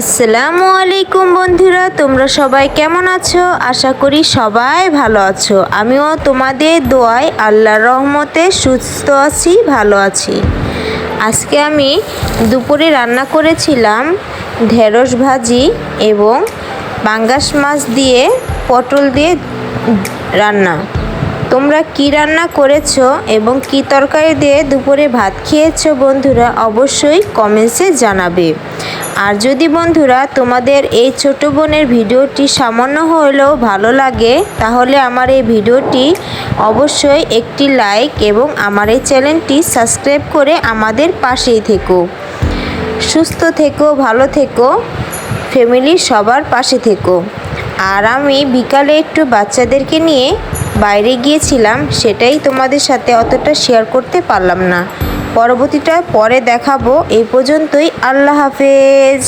আসসালামু আলাইকুম বন্ধুরা, তোমরা সবাই কেমন আছো? আশা করি সবাই ভালো আছো। আমিও তোমাদের দোয়ায় আল্লাহর রহমতে সুস্থ আছি, ভালো আছি। আজকে আমি দুপুরে রান্না করেছিলাম ঢেঁড়স ভাজি এবং পাঙ্গাস মাছ দিয়ে পটল দিয়ে রান্না। তোমরা কি রান্না করেছো এবং কি তরকারি দিয়ে দুপুরে ভাত খেয়েছো বন্ধুরা, অবশ্যই কমেন্টসে জানাবে। আর যদি বন্ধুরা তোমাদের এই ছোট বোনের ভিডিওটি সামান্য হলেও ভালো লাগে, তাহলে আমার এই ভিডিওটি অবশ্যই একটি লাইক এবং আমার এই চ্যানেলটি সাবস্ক্রাইব করে আমাদের পাশেই থেকো। সুস্থ থেকো, ভালো থেকো, ফ্যামিলির সবার পাশে থেকো। আর আমি বিকালে একটু বাচ্চাদেরকে নিয়ে বাইরে গিয়েছিলাম, সেটাই তোমাদের সাথে অতটা শেয়ার করতে পারলাম না। পরবর্তীটা পরে দেখাবো। এই পর্যন্তই, আল্লাহ হাফেজ।